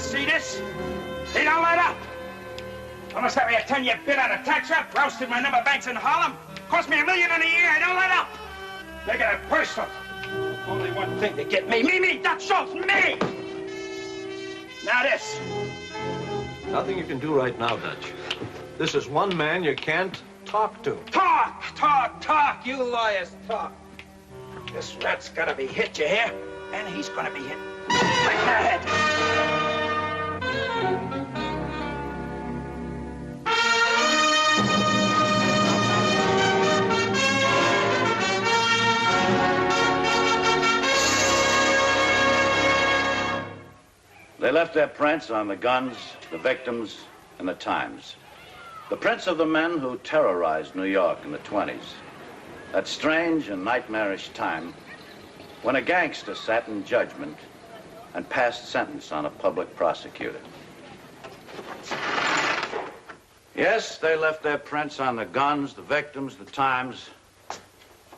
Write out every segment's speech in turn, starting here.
See this? They don't let up. Almost had me a 10-year bid on a tax rep, roasted my number banks in Harlem. Cost me $1 million in a year. I don't let up. Make it personal. Only one thing to get me. Me, Dutch Schultz, me! Now this. Nothing you can do right now, Dutch. This is one man you can't talk to. Talk. You lawyers talk. This rat's gotta be hit, you hear? And he's gonna be hit right in the head. They left their prints on the guns, the victims, and the times. The prints of the men who terrorized New York in the 20s. That strange and nightmarish time when a gangster sat in judgment and passed sentence on a public prosecutor. Yes, they left their prints on the guns, the victims, the times,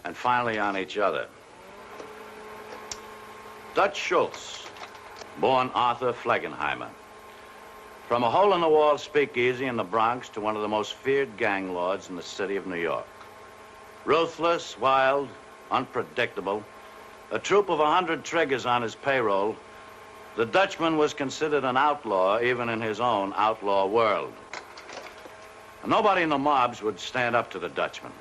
and finally on each other. Dutch Schultz, born Arthur Flegenheimer. From a hole-in-the-wall speakeasy in the Bronx to one of the most feared gang lords in the city of New York. Ruthless, wild, unpredictable, a troop of 100 triggers on his payroll, the Dutchman was considered an outlaw even in his own outlaw world. And nobody in the mobs would stand up to the Dutchman.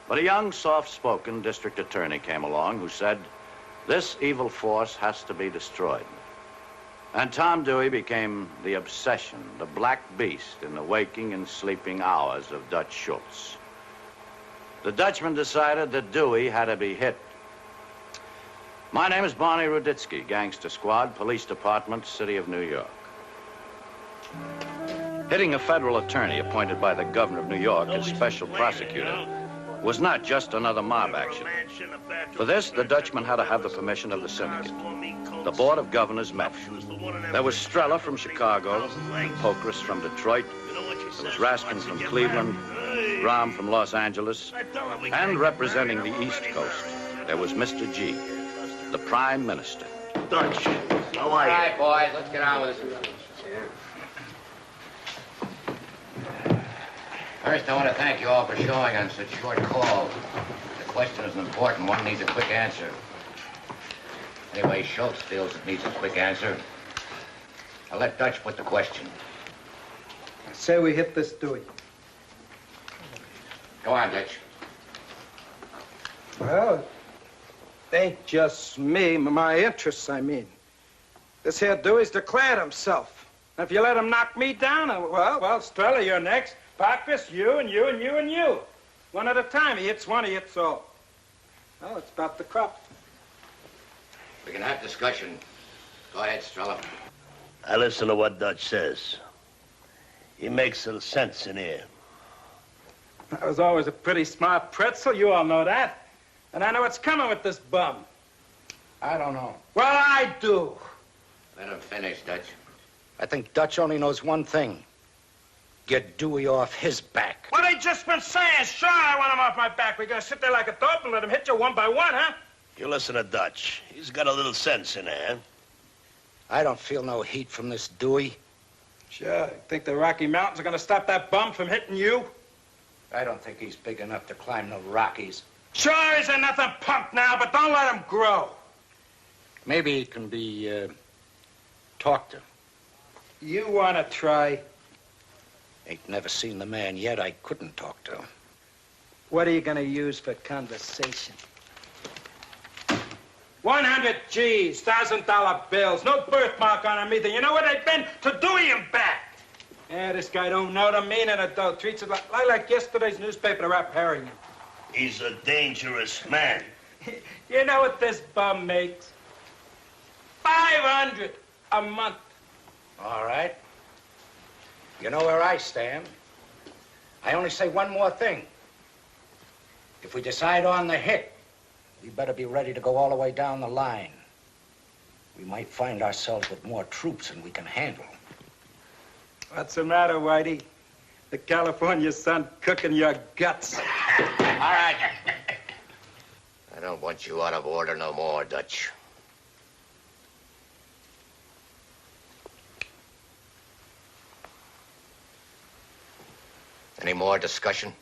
But a young, soft-spoken district attorney came along who said, this evil force has to be destroyed. And Tom Dewey became the obsession, the black beast in the waking and sleeping hours of Dutch Schultz. The Dutchman decided that Dewey had to be hit. My name is Barney Ruditsky, Gangster Squad, Police Department, City of New York. Hitting a federal attorney appointed by the governor of New York as special prosecutor was not just another mob action. For this, the Dutchman had to have the permission of the syndicate. The Board of Governors met. There was Strella from Chicago, Pocris from Detroit, there was Raskin from Cleveland, Ram from Los Angeles, and representing the East Coast, there was Mr. G, the Prime Minister. Dutch, how are you? All right, boys, let's get on with this. First, I want to thank you all for showing on such short call. The question is an important one, needs a quick answer. Anyway, Schultz feels it needs a quick answer. I'll let Dutch put the question. I say we hit this Dewey. Go on, Dutch. Well, it ain't just me, my interests, I mean. This here Dewey's declared himself. If you let him knock me down, well, Strella, you're next. Pocris, you, and you, and you, and you. One at a time. He hits one, he hits all. Well, it's about the crop. We can have discussion. Go ahead, Strella. I listen to what Dutch says. He makes some sense in here. I was always a pretty smart pretzel, you all know that. And I know what's coming with this bum. I don't know. Well, I do. Let him finish, Dutch. I think Dutch only knows one thing. Get Dewey off his back. What I just been saying, sure, I want him off my back. We're gonna sit there like a dope and let him hit you one by one, huh? You listen to Dutch. He's got a little sense in there. I don't feel no heat from this Dewey. Sure. Think the Rocky Mountains are gonna stop that bum from hitting you? I don't think he's big enough to climb the Rockies. Sure, he's a nothing punk now, but don't let him grow. Maybe he can be, talked to. You wanna try? Ain't never seen the man yet I couldn't talk to. What are you gonna use for conversation? 100 G's, $1,000 bills, no birthmark on them either. You know where they've been? To Dewey and back. Yeah, this guy don't know the meaning of dough. Treats it like yesterday's newspaper to wrap herring. He's a dangerous man. You know what this bum makes? 500 a month. All right. You know where I stand. I only say one more thing. If we decide on the hit, we better be ready to go all the way down the line. We might find ourselves with more troops than we can handle. What's the matter, Whitey? The California sun cooking your guts. All right. I don't want you out of order no more, Dutch. Any more discussion?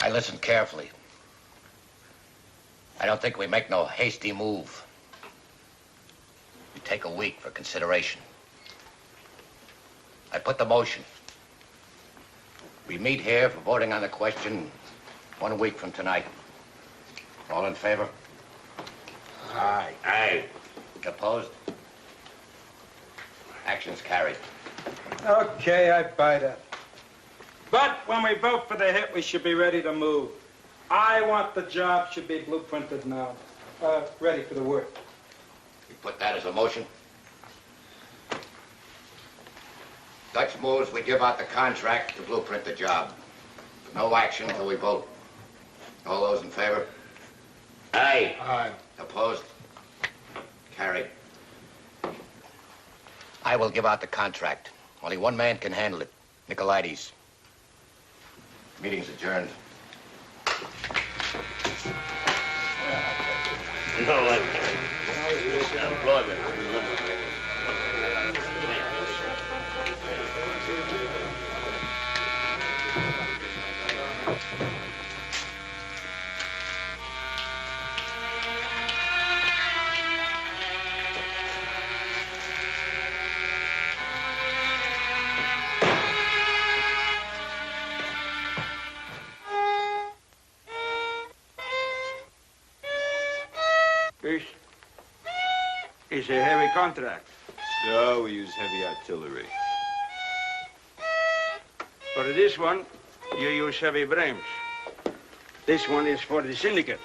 I listened carefully. I don't think we make no hasty move. We take a week for consideration. I put the motion. We meet here for voting on the question 1 week from tonight. All in favor? Aye. Aye. Opposed? Action's carried. Okay, I buy that. But when we vote for the hit, we should be ready to move. I want the job should be blueprinted now. Ready for the work. You put that as a motion? Dutch moves we give out the contract to blueprint the job. No action until we vote. All those in favor? Aye. Aye. Opposed? Carried. I will give out the contract. Only one man can handle it. Nicolaides. Meeting's adjourned. No, employment. It's a heavy contract. So we use heavy artillery. For this one, you use heavy brains. This one is for the syndicate.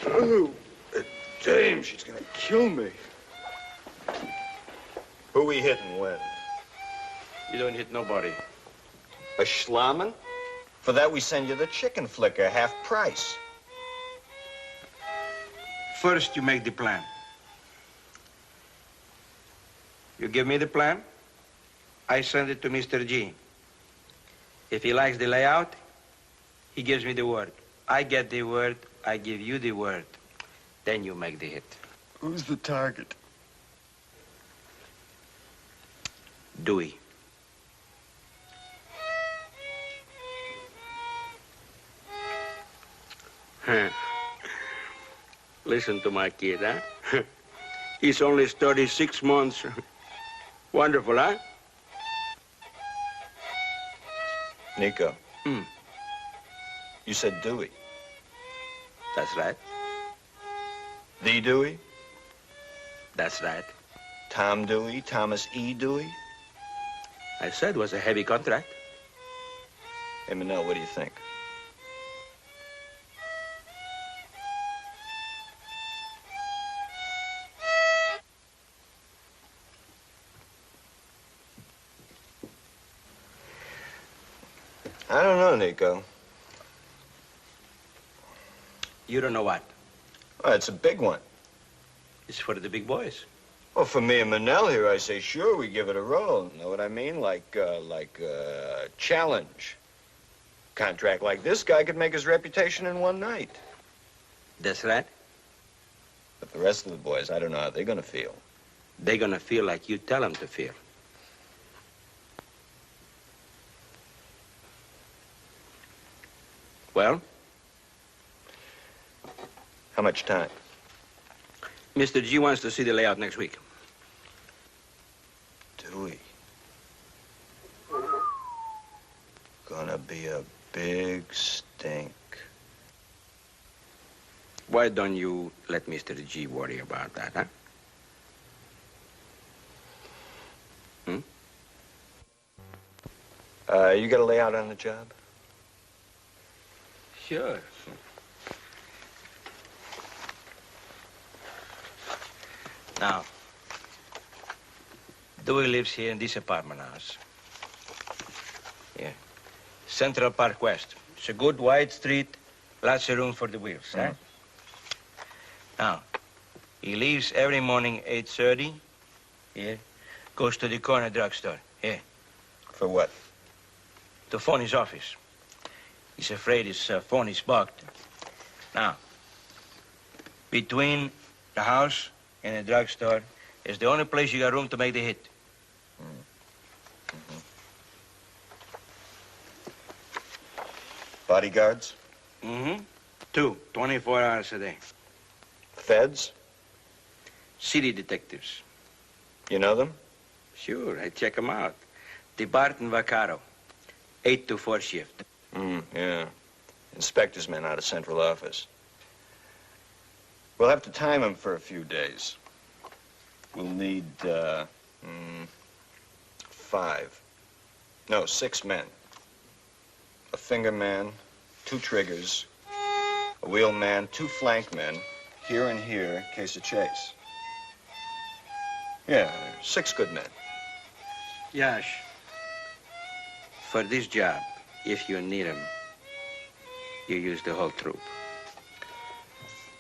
Oh, damn, she's gonna kill me. Who we hitting when? You don't hit nobody. A schlaman? For that we send you the chicken flicker, half price. First, you make the plan. You give me the plan, I send it to Mr. G. If he likes the layout, he gives me the word. I get the word, I give you the word. Then you make the hit. Who's the target? Dewey. Listen to my kid, huh? He's only 36 months. Wonderful, huh? Nico. You said Dewey. That's right. The Dewey? That's right. Tom Dewey? Thomas E. Dewey? I said it was a heavy contract. Hey, Manel, what do you think? I don't know, Nico. You don't know what? Oh, it's a big one. It's for the big boys. Well, for me and Manel here, I say, sure, we give it a roll. Know what I mean? Like challenge. Contract like this guy could make his reputation in one night. That's right. But the rest of the boys, I don't know how they're gonna feel. They're gonna feel like you tell them to feel. Well? How much time? Mr. G wants to see the layout next week. Dewey. Gonna be a big stink. Why don't you let Mr. G worry about that, huh? You got a layout on the job? Sure. Now, Dewey lives here in this apartment house. Here. Central Park West. It's a good wide street, lots of room for the wheels, huh? Now, he leaves every morning 8:30. Here. Goes to the corner drugstore. Here. For what? To phone his office. He's afraid his phone is bugged. Now, between the house and the drugstore is the only place you got room to make the hit. Bodyguards? Mm-hmm. 2, 24 hours a day. Feds? City detectives. You know them? Sure, I check them out. DeBart and Vaccaro. 8 to 4 shift. Yeah. Inspector's men out of central office. We'll have to time them for a few days. We'll need, 5. No, 6 men. A finger man, 2 triggers, a wheel man, 2 flank men, here and here, in case of chase. Yeah, 6 good men. Yash, for this job, if you need them, you use the whole troop.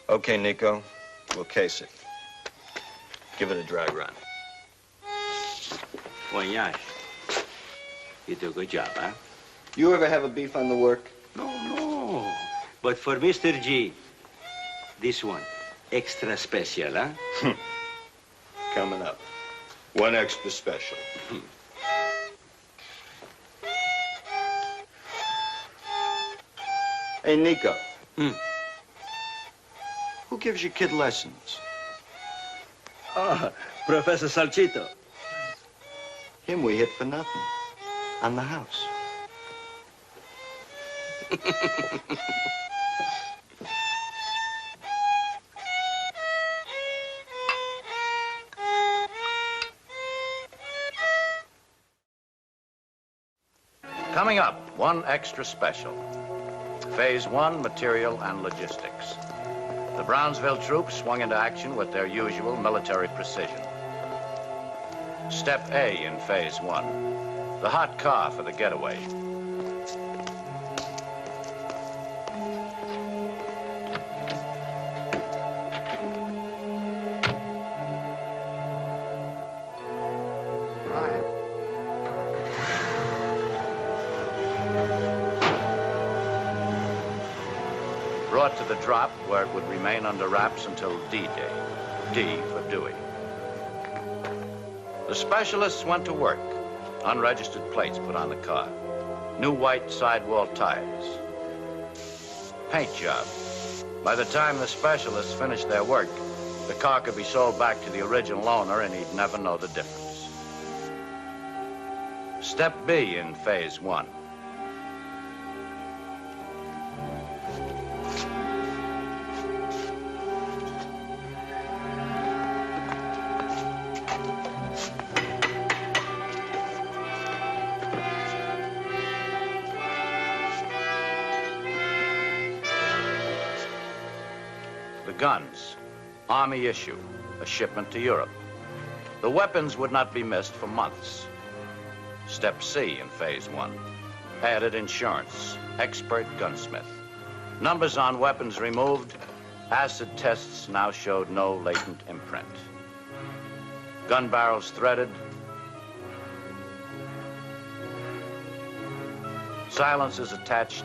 Okay, Nico, we'll case it. Give it a dry run. Well, Yash, you do a good job, huh? You ever have a beef on the work? No. But for Mr. G, this one, extra special, huh? Coming up. 1 extra special. Hey, Nico. Who gives your kid lessons? Oh, Professor Salchito. Him we hit for nothing. On the house. Coming up, 1 extra special. Phase 1, material and logistics. The Brownsville troops swung into action with their usual military precision. Step A in Phase 1, the hot car for the getaway. Brought to the drop where it would remain under wraps until D-Day. D for Dewey. The specialists went to work. Unregistered plates put on the car. New white sidewall tires. Paint job. By the time the specialists finished their work, the car could be sold back to the original owner and he'd never know the difference. Step B in Phase 1. Guns, Army issue, a shipment to Europe. The weapons would not be missed for months. Step C in Phase 1. Added insurance, expert gunsmith. Numbers on weapons removed. Acid tests now showed no latent imprint. Gun barrels threaded. Silencers attached.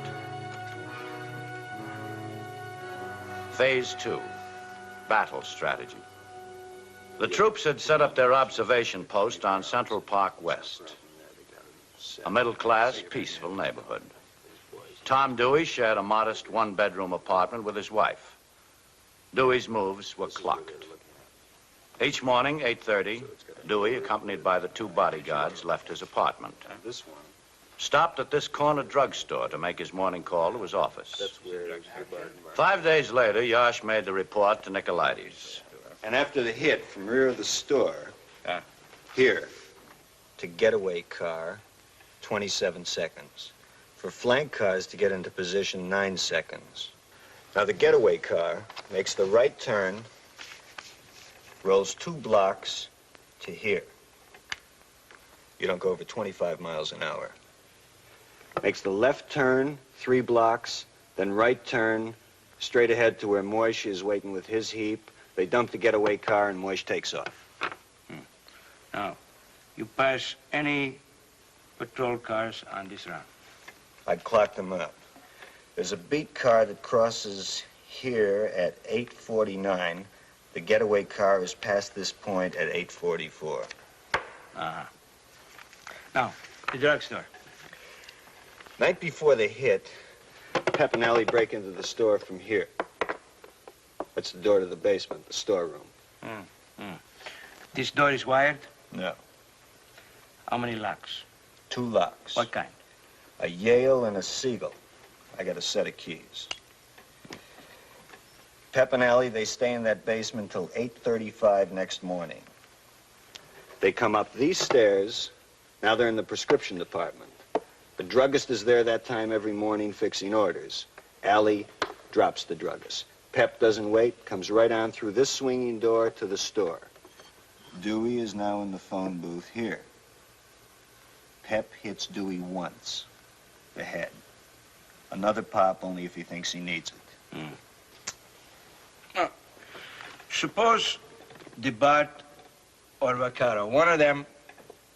Phase 2, battle strategy. The troops had set up their observation post on Central Park West, a middle-class, peaceful neighborhood. Tom Dewey shared a modest 1-bedroom apartment with his wife. Dewey's moves were clocked. Each morning, 8:30, Dewey, accompanied by the 2 bodyguards, left his apartment. Stopped at this corner drugstore to make his morning call to his office. 5 days later, Yash made the report to Nicolaides. And after the hit from rear of the store, here, to getaway car, 27 seconds. For flank cars to get into position, 9 seconds. Now, the getaway car makes the right turn, rolls 2 blocks to here. You don't go over 25 miles an hour. Makes the left turn, 3 blocks, then right turn, straight ahead to where Moish is waiting with his heap. They dump the getaway car and Moish takes off. Now, you pass any patrol cars on this route? I'd clock them up. There's a beat car that crosses here at 8:49. The getaway car is past this point at 8:44. Uh-huh. Now, the drugstore. Night before the hit, Pep and Allie break into the store from here. That's the door to the basement, the storeroom. This door is wired? No. How many locks? 2 locks. What kind? A Yale and a Seagull. I got a set of keys. Pep and Allie, they stay in that basement till 8:35 next morning. They come up these stairs. Now they're in the prescription department. The druggist is there that time every morning fixing orders. Allie drops the druggist. Pep doesn't wait, comes right on through this swinging door to the store. Dewey is now in the phone booth here. Pep hits Dewey once. The head. Another pop only if he thinks he needs it. Now, suppose DeBart or Vaccaro, one of them,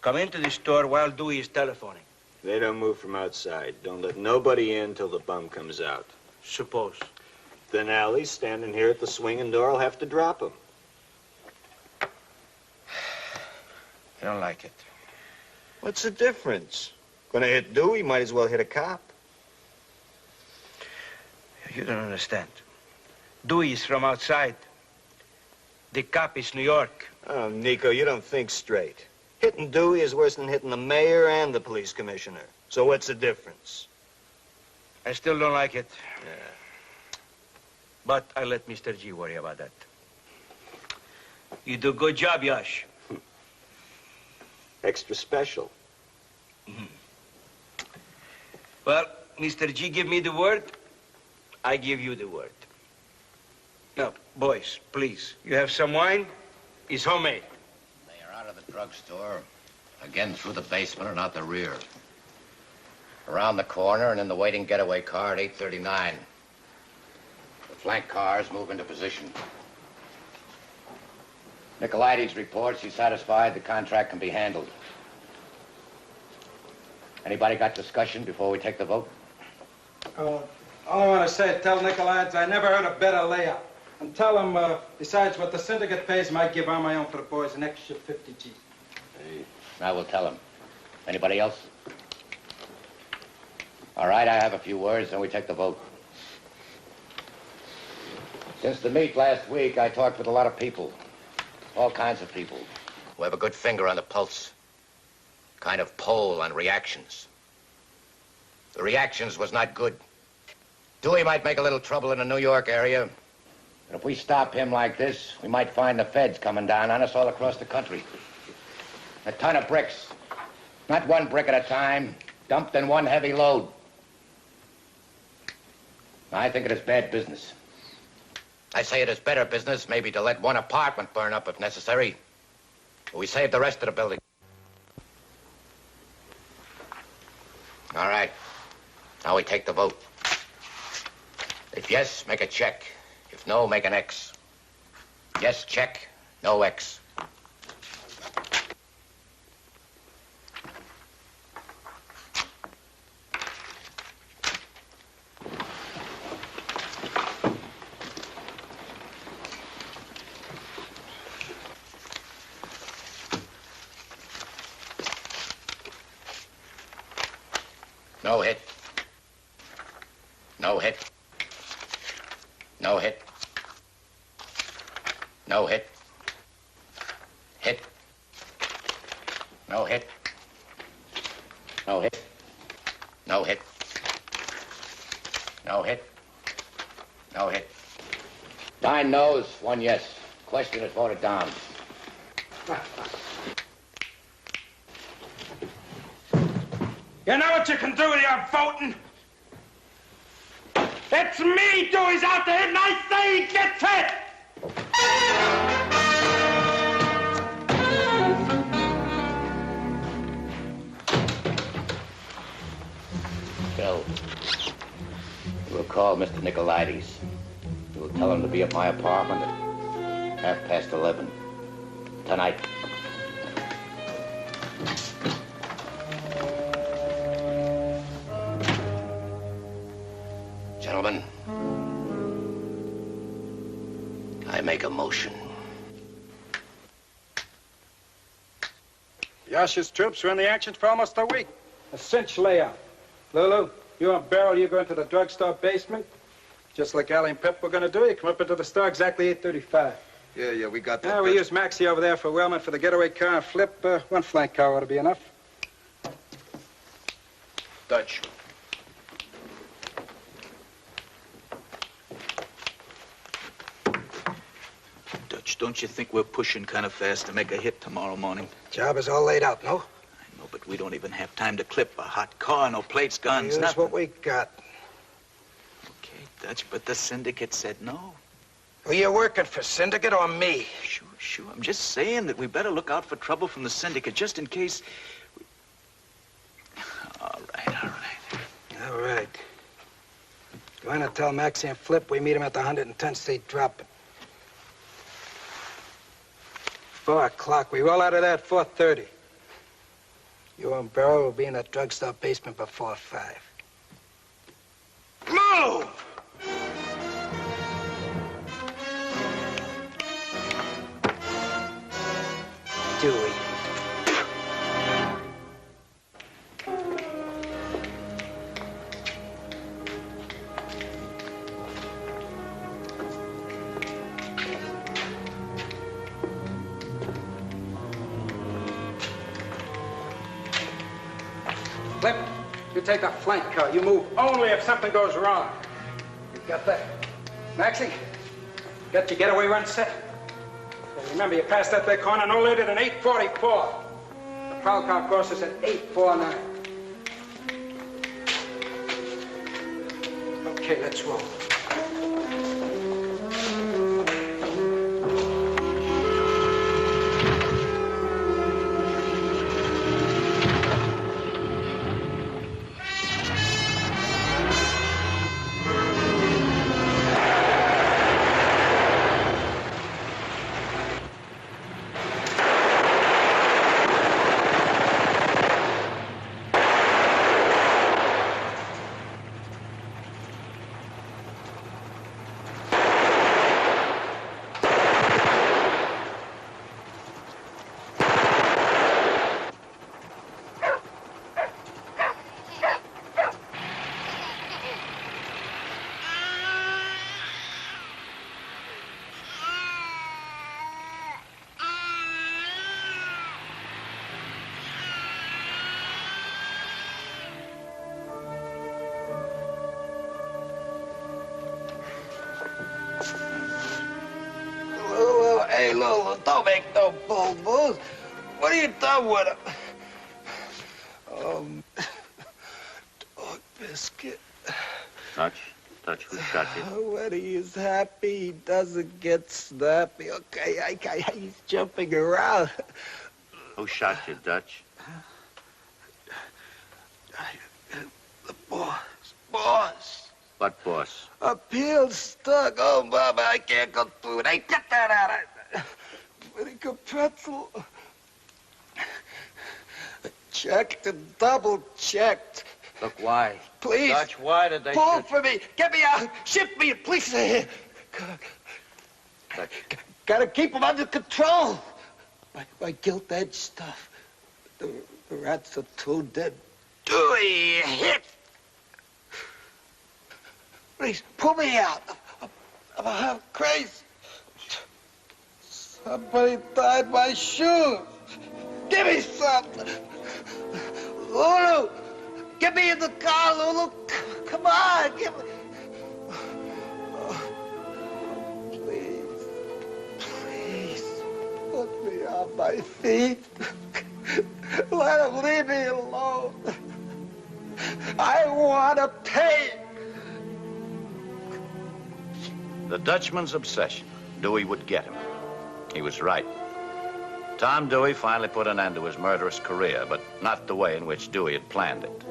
come into the store while Dewey is telephoning. They don't move from outside. Don't let nobody in till the bum comes out. Suppose. Then Allie, standing here at the swinging door, will have to drop him. I don't like it. What's the difference? Gonna hit Dewey, might as well hit a cop. You don't understand. Dewey is from outside. The cop is New York. Oh, Nico, you don't think straight. Hitting Dewey is worse than hitting the mayor and the police commissioner. So what's the difference? I still don't like it. Yeah. But I let Mr. G worry about that. You do a good job, Yash. Extra special. Well, Mr. G give me the word, I give you the word. Now, boys, please, you have some wine? It's homemade. They are out of the drugstore, again through the basement and out the rear. Around the corner and in the waiting getaway car at 8:39. The flank cars move into position. Nicolaides reports he's satisfied the contract can be handled. Anybody got discussion before we take the vote? All I want to say, tell Nicolaides I never heard a better layout. And tell him, besides what the syndicate pays him, I give on my own for the boys an extra 50 G. Hey. I will tell him. Anybody else? All right, I have a few words, and we take the vote. Since the meet last week, I talked with a lot of people. All kinds of people who have a good finger on the pulse. Kind of poll on reactions. The reactions was not good. Dewey might make a little trouble in the New York area. But if we stop him like this, we might find the feds coming down on us all across the country. A ton of bricks. Not one brick at a time, dumped in one heavy load. I think it is bad business. I say it is better business maybe to let one apartment burn up if necessary. But we save the rest of the building. All right. Now we take the vote. If yes, make a check. If no, make an X. Yes, check. No X. No hit. No hit. No hit. No hit. Hit. No hit. No hit. No hit. No hit. No hit. 9 no's, 1 yes. Question is voted down. You know what you can do with your voting? It's me, Dewey's out there, and I say he gets hit! Bill, we'll call Mr. Nicolaides. We'll tell him to be at my apartment at 11:30 tonight. Gentlemen, I make a motion. Yash's troops were in the action for almost a week. A cinch layout. Lulu, You and Beryl, you go into the drugstore basement. Just like Allie and Pep were going to do. You come up into the store exactly 8:35. Yeah, we got that. Yeah, we use Maxie over there for Wellman for the getaway car and Flip. One flank car ought to be enough. Dutch. Dutch, don't you think we're pushing kind of fast to make a hit tomorrow morning? Job is all laid out, no? I know, but we don't even have time to clip a hot car, no plates, guns, Here's nothing. what we got. Okay, Dutch, but the syndicate said no. Are you working for Syndicate or me? Sure. I'm just saying that we better look out for trouble from the syndicate, just in case... All right. Go in and tell Maxie and Flip we meet him at the 110th Street drop. 4 o'clock. We roll out of there at 4:30. You and Beryl will be in that drugstore basement before 5. Move! Dewey. Flip, you take a flank car. You move only if something goes wrong. You got that? Maxie, got your getaway run set? Well, remember, you passed that there corner no later than 8:44. The prowl car course is at 8:49. Okay, let's roll. Hey, Lola, don't make no boo-boos. What are you done with him? Dog biscuit. Dutch, who shot you? When he is happy, he doesn't get snappy. Okay, he's jumping around. Who shot you, Dutch? The boss. What boss? Appeal stuck. Oh, Mama, I can't go through it. Hey, get that out of there. Pretty good pretzel. Checked and double-checked. Look, why? Please. Dutch, why did they pull shoot for me. Get me out. Shift me, please. Dutch. Gotta keep him under control. My guilt-edged stuff. The rats are too dead. Dewey, hit. Please, pull me out. I'm half crazy. Somebody tied my shoes. Give me something. Lulu, get me in the car, Lulu. Come on, give me. Oh, please, put me on my feet. Let him leave me alone. I want to pay. The Dutchman's obsession. Dewey would get him. He was right. Tom Dewey finally put an end to his murderous career, but not the way in which Dewey had planned it.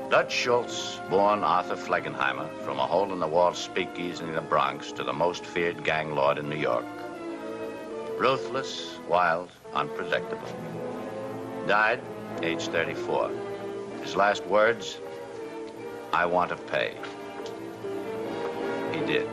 Dutch Schultz, born Arthur Fleckenheimer, from a hole-in-the-wall speakeasy in the Bronx to the most feared gang lord in New York. Ruthless, wild, unpredictable. Died, age 34. His last words, I want to pay. He did.